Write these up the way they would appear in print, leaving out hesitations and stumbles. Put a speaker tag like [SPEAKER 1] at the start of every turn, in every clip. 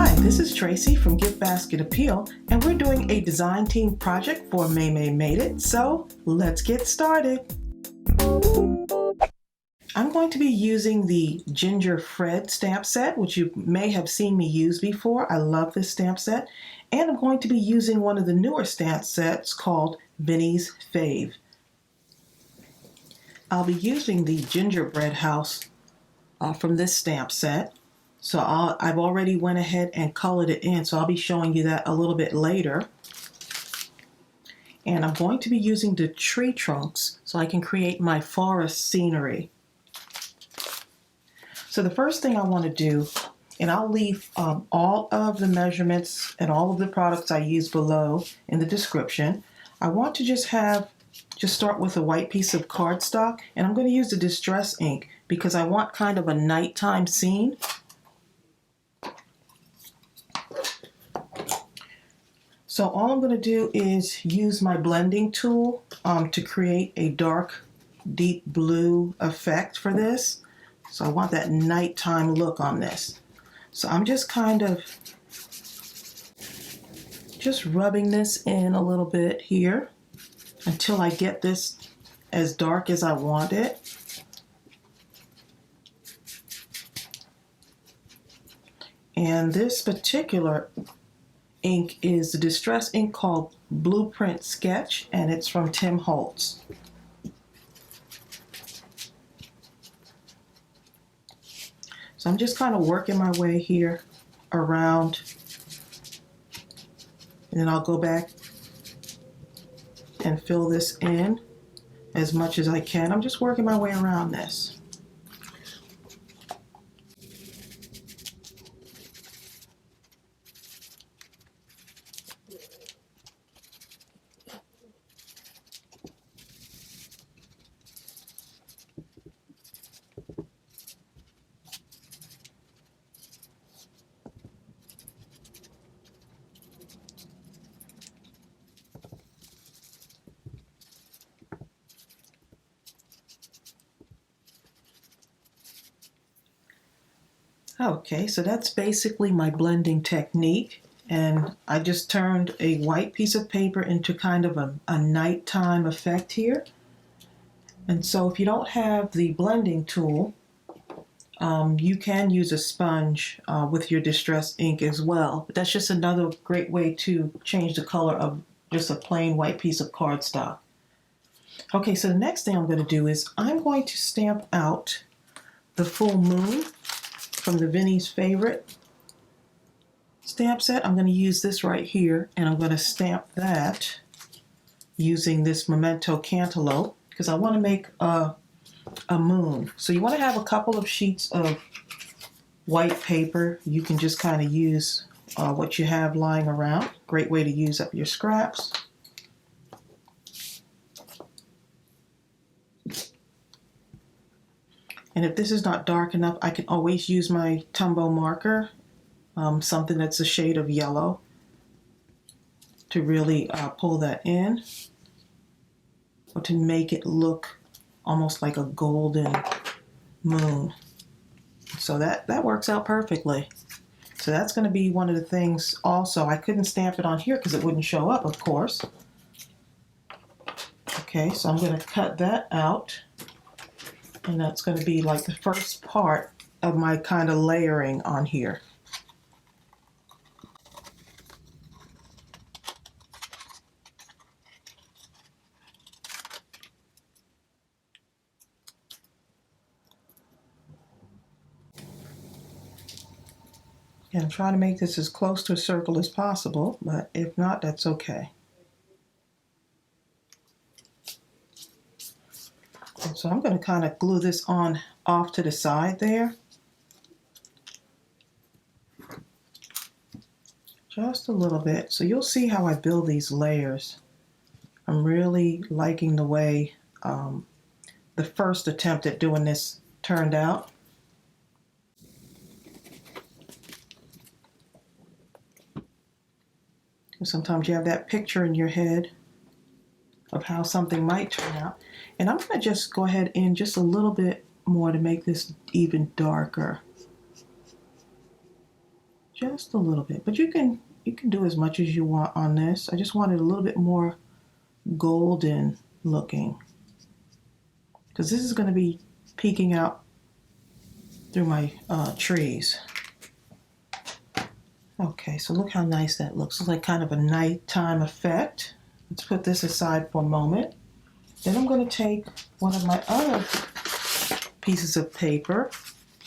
[SPEAKER 1] Hi, this is Tracey from GiftBasketAppeal, and we're doing a design team project for Maymay Made It, so let's get started. I'm going to be using the Gingerbread stamp set, which you may have seen me use before. I love this stamp set. And I'm going to be using one of the newer stamp sets called Vinnie's Fave. I'll be using the Gingerbread house from this stamp set. So I've already went ahead and colored it in, so I'll be showing you that a little bit later. And I'm going to be using the tree trunks so I can create my forest scenery. So the first thing I want to do, and I'll leave all of the measurements and all of the products I use below in the description. I want to just start with a white piece of cardstock, and I'm going to use the distress ink because I want kind of a nighttime scene. So all I'm going to do is use my blending tool to create a dark, deep blue effect for this. So I want that nighttime look on this. So I'm just kind of rubbing this in a little bit here until I get this as dark as I want it. And this particular ink is the distress ink called Blueprint Sketch, and it's from Holt. So I'm just kind of working my way here around, and then I'll go back and fill this in as much as I can. I'm just working my way around this. Okay, so that's basically my blending technique, and I just turned a white piece of paper into kind of a nighttime effect here. And so if you don't have the blending tool, you can use a sponge with your distress ink as well. But that's just another great way to change the color of just a plain white piece of cardstock. Okay, so the next thing I'm going to do is I'm going to stamp out the full moon from the Vinnie's Favorite stamp set. I'm going to use this right here, and I'm going to stamp that using this Memento Cantaloupe because I want to make a moon. So you want to have a couple of sheets of white paper. You can just kind of use what you have lying around. Great way to use up your scraps. And if this is not dark enough, I can always use my Tombow marker, something that's a shade of yellow, to really pull that in, or to make it look almost like a golden moon. So that works out perfectly. So that's going to be one of the things also. I couldn't stamp it on here because it wouldn't show up, of course. Okay, so I'm going to cut that out. And that's going to be like the first part of my kind of layering on here. And I'm trying to make this as close to a circle as possible, but if not, that's okay. And so I'm going to kind of glue this on off to the side there. Just a little bit. So you'll see how I build these layers. I'm really liking the way the first attempt at doing this turned out. Sometimes you have that picture in your head of how something might turn out. And I'm going to just go ahead and just a little bit more to make this even darker. Just a little bit, but you can do as much as you want on this. I just wanted a little bit more golden looking because this is going to be peeking out through my trees. Okay, so look how nice that looks. It's like kind of a nighttime effect. Let's put this aside for a moment. Then I'm going to take one of my other pieces of paper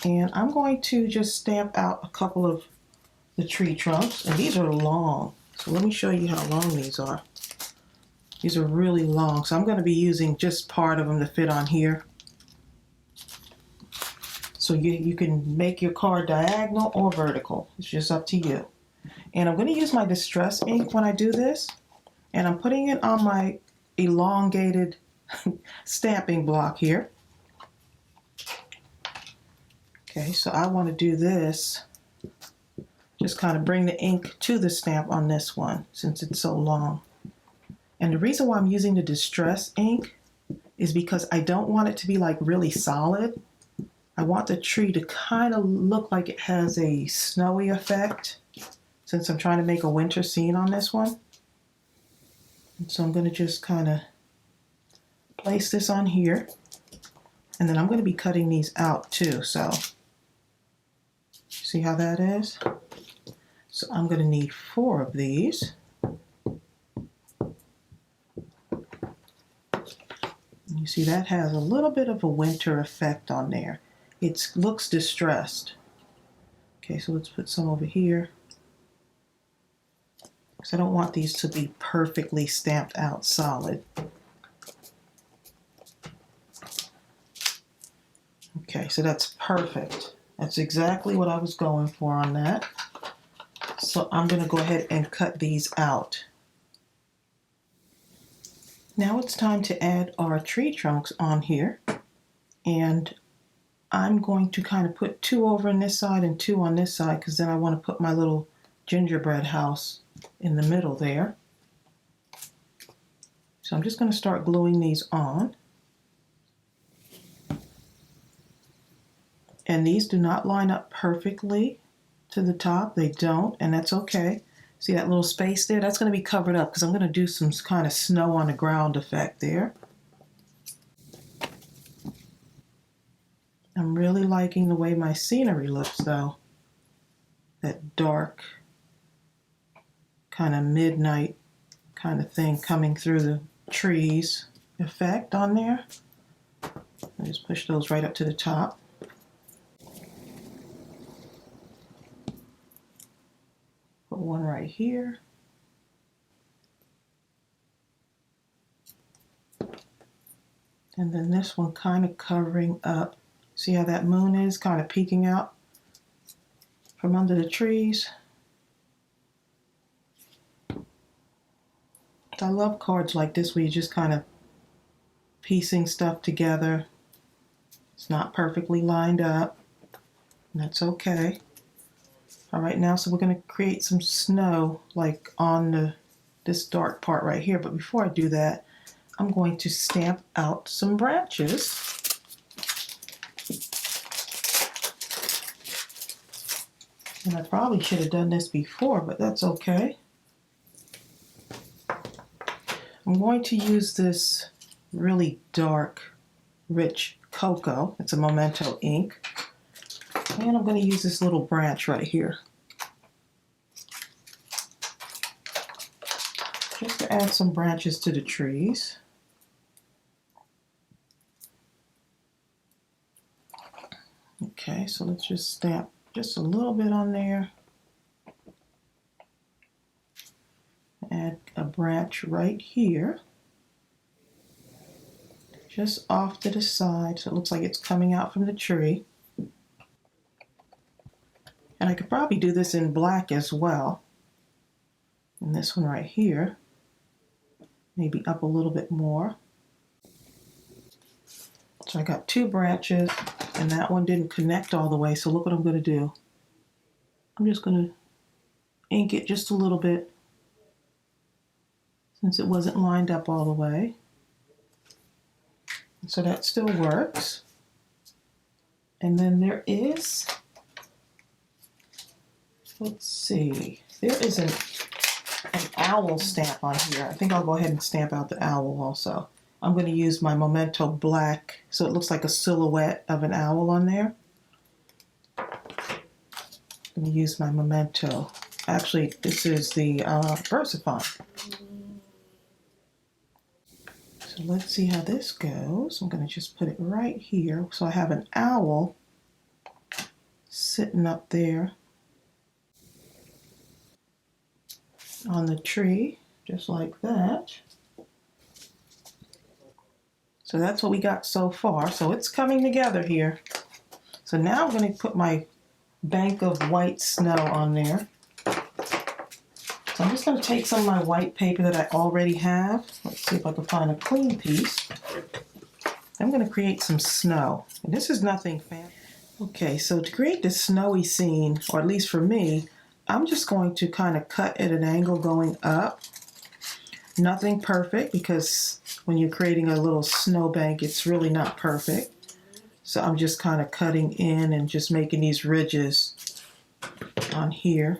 [SPEAKER 1] and I'm going to just stamp out a couple of the tree trunks. And these are long. So let me show you how long these are. These are really long. So I'm going to be using just part of them to fit on here. So you can make your card diagonal or vertical. It's just up to you. And I'm going to use my Distress ink when I do this. And I'm putting it on my elongated stamping block here. Okay, so I want to do this. Just kind of bring the ink to the stamp on this one since it's so long. And the reason why I'm using the Distress ink is because I don't want it to be like really solid. I want the tree to kind of look like it has a snowy effect since I'm trying to make a winter scene on this one. And so I'm going to just kind of place this on here. And then I'm going to be cutting these out too. So see how that is? So I'm going to need 4 of these. You see that has a little bit of a winter effect on there. It looks distressed. Okay, so let's put some over here. Because I don't want these to be perfectly stamped out solid. Okay, so that's perfect. That's exactly what I was going for on that. So I'm going to go ahead and cut these out. Now it's time to add our tree trunks on here. And I'm going to kind of put 2 over on this side and 2 on this side because then I want to put my little gingerbread house in the middle there. So I'm just going to start gluing these on. And these do not line up perfectly to the top. They don't, and that's okay. See that little space there? That's going to be covered up because I'm going to do some kind of snow on the ground effect there. I'm really liking the way my scenery looks though. That dark kind of midnight kind of thing coming through the trees effect on there. I just push those right up to the top. Put one right here. And then this one kind of covering up. See how that moon is kind of peeking out from under the trees? I love cards like this where you're just kind of piecing stuff together. It's not perfectly lined up. And that's okay. All right, now so we're going to create some snow like on this dark part right here. But before I do that, I'm going to stamp out some branches. And I probably should have done this before, but that's okay. I'm going to use this really dark, rich cocoa. It's a Memento Ink. And I'm going to use this little branch right here. Just to add some branches to the trees. Okay, so let's just stamp just a little bit on there. Add a branch right here. Just off to the side, so it looks like it's coming out from the tree. And I could probably do this in black as well. And this one right here, maybe up a little bit more. So I got 2 branches, and that one didn't connect all the way, so look what I'm going to do. I'm just going to ink it just a little bit since it wasn't lined up all the way. So that still works. And then there is Let's see. There is an owl stamp on here. I think I'll go ahead and stamp out the owl also. I'm going to use my Memento black so it looks like a silhouette of an owl on there. I'm going to use my Memento. Actually, this is the VersaFont. So let's see how this goes. I'm going to just put it right here. So I have an owl sitting up there on the tree, just like that. So that's what we got so far. So it's coming together here. So now I'm going to put my bank of white snow on there. So I'm just going to take some of my white paper that I already have. Let's see if I can find a clean piece. I'm going to create some snow. And this is nothing fancy. Okay, so to create this snowy scene, or at least for me, I'm just going to kind of cut at an angle going up. Nothing perfect, because when you're creating a little snowbank, it's really not perfect. So I'm just kind of cutting in and just making these ridges on here.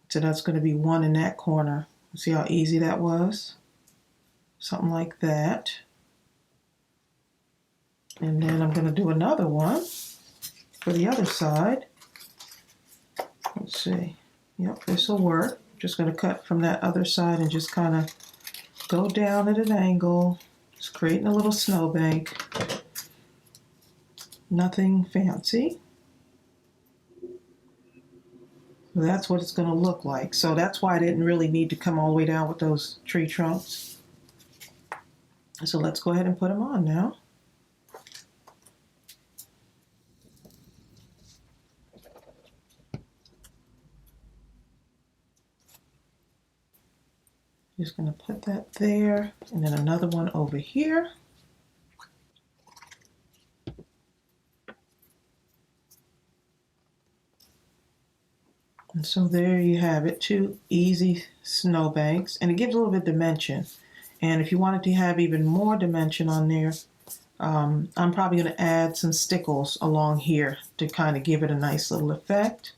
[SPEAKER 1] So that's going to be one in that corner. See how easy that was? Something like that. And then I'm going to do another one for the other side. Let's see. Yep, this will work. Just going to cut from that other side and just kind of go down at an angle. Just creating a little snowbank. Nothing fancy. So that's what it's going to look like. So that's why I didn't really need to come all the way down with those tree trunks. So let's go ahead and put them on now. Just going to put that there, and then another one over here. And so there you have it, 2 easy snowbanks, and it gives a little bit of dimension. And if you wanted to have even more dimension on there, I'm probably going to add some stickles along here to kind of give it a nice little effect.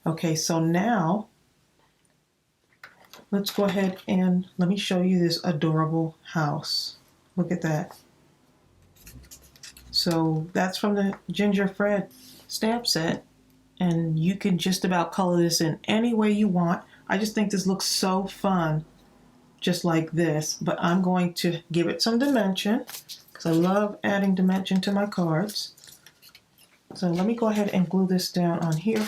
[SPEAKER 1] Okay, so now let's go ahead and let me show you this adorable house. Look at that. So that's from the Gingerbread stamp set, and you can just about color this in any way you want. I just think this looks so fun, just like this, but I'm going to give it some dimension because I love adding dimension to my cards. So let me go ahead and glue this down on here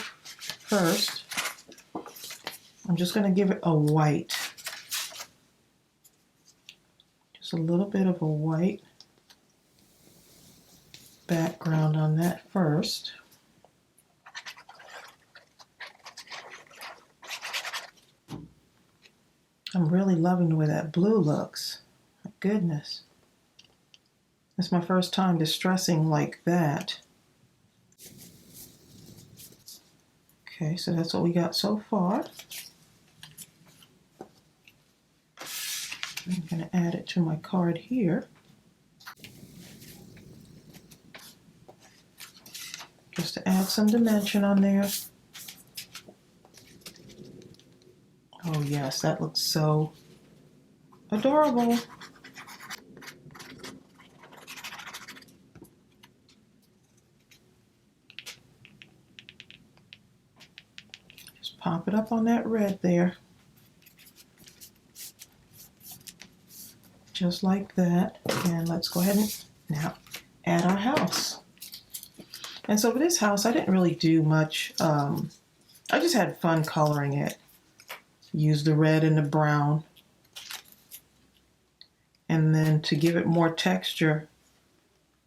[SPEAKER 1] first. I'm just going to give it a white. Just a little bit of a white background on that first. I'm really loving the way that blue looks. My goodness. It's my first time distressing like that. Okay, so that's what we got so far. I'm going to add it to my card here. Just to add some dimension on there. Oh yes, that looks so adorable. Just pop it up on that red there. Just like that. And let's go ahead and now add our house. And so for this house, I didn't really do much. I just had fun coloring it. Use the red and the brown. And then to give it more texture,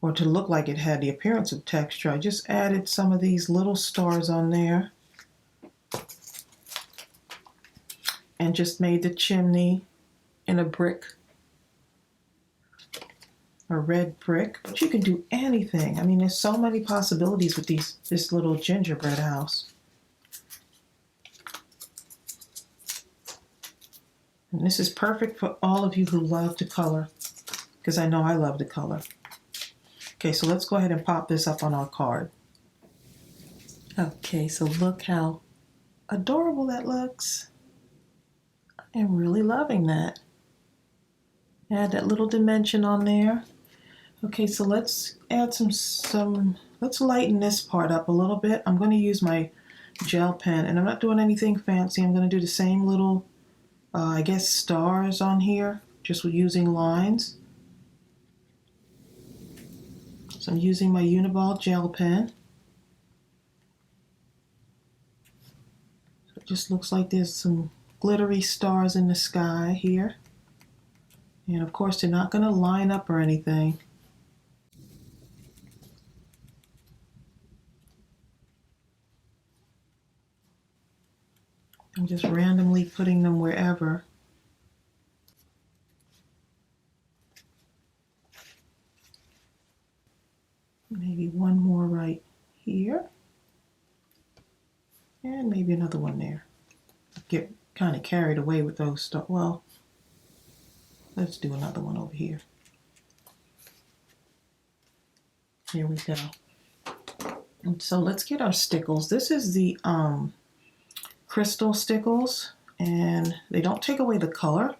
[SPEAKER 1] or to look like it had the appearance of texture, I just added some of these little stars on there. And just made the chimney in a brick, a red brick. But you can do anything. I mean, there's so many possibilities with this little gingerbread house. And this is perfect for all of you who love to color, because I know I love to color. Okay, so let's go ahead and pop this up on our card. Okay, so look how adorable that looks. I am really loving that. Add that little dimension on there. Okay, so let's add let's lighten this part up a little bit. I'm going to use my gel pen, and I'm not doing anything fancy. I'm going to do the same little, I guess, stars on here, just with using lines. So I'm using my Uniball gel pen. So it just looks like there's some glittery stars in the sky here. And of course, they're not going to line up or anything. I'm just randomly putting them wherever. Maybe one more right here. And maybe another one there. Get kind of carried away with those stuff. Well, let's do another one over here. Here we go. And so let's get our stickles. This is the crystal stickles, and they don't take away the color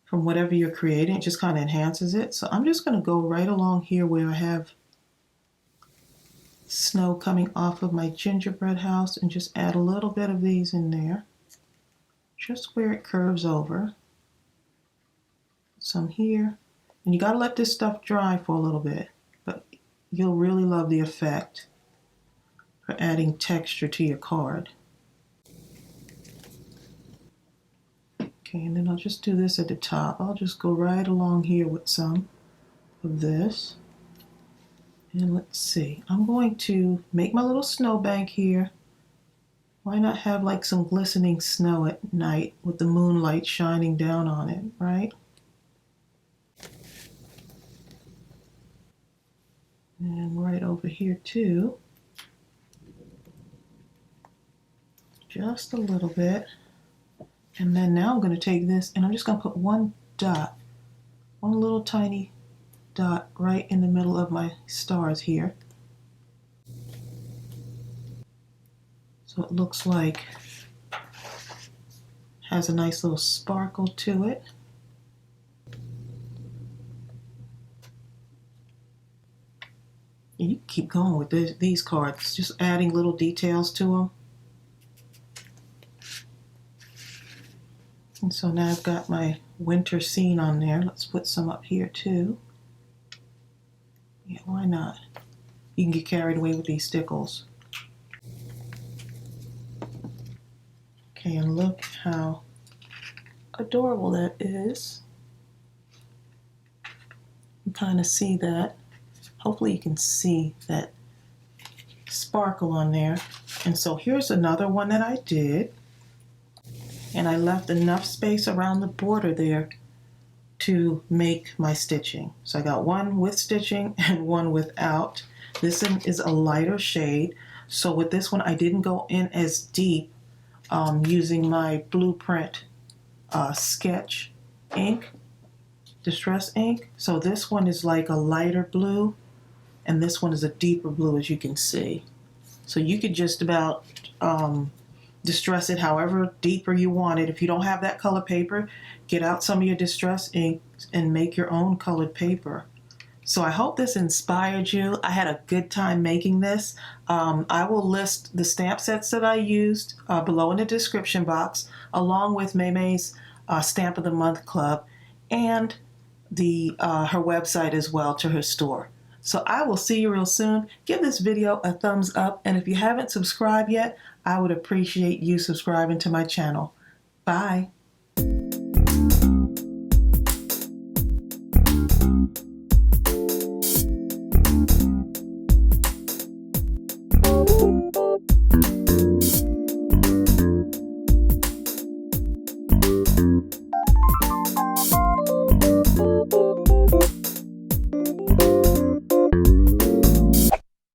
[SPEAKER 1] from whatever you're creating. It just kind of enhances it. So I'm just going to go right along here where I have snow coming off of my gingerbread house and just add a little bit of these in there, just where it curves over. Some here, and you got to let this stuff dry for a little bit, but you'll really love the effect for adding texture to your card. Okay, and then I'll just do this at the top. I'll just go right along here with some of this. And let's see, I'm going to make my little snowbank here. Why not have like some glistening snow at night with the moonlight shining down on it, right? And right over here too. Just a little bit. And then now I'm going to take this and I'm just going to put one dot, one little tiny dot right in the middle of my stars here. So it looks like has a nice little sparkle to it. And you can keep going with these cards, just adding little details to them. And so now I've got my winter scene on there. Let's put some up here too. Yeah, why not? You can get carried away with these stickles. Okay, and look how adorable that is. You kind of see that. Hopefully you can see that sparkle on there. And so here's another one that I did. And I left enough space around the border there to make my stitching. So I got one with stitching and one without. This one is a lighter shade. So with this one, I didn't go in as deep using my Blueprint sketch ink, distress ink. So this one is like a lighter blue, and this one is a deeper blue, as you can see. So you could just about distress it however deeper you want it. If you don't have that color paper, get out some of your distress ink and make your own colored paper. So I hope this inspired you. I had a good time making this. I will list the stamp sets that I used below in the description box, along with Maymay's Stamp of the Month Club and her website as well, to her store. So I will see you real soon. Give this video a thumbs up, and if you haven't subscribed yet, I would appreciate you subscribing to my channel. Bye.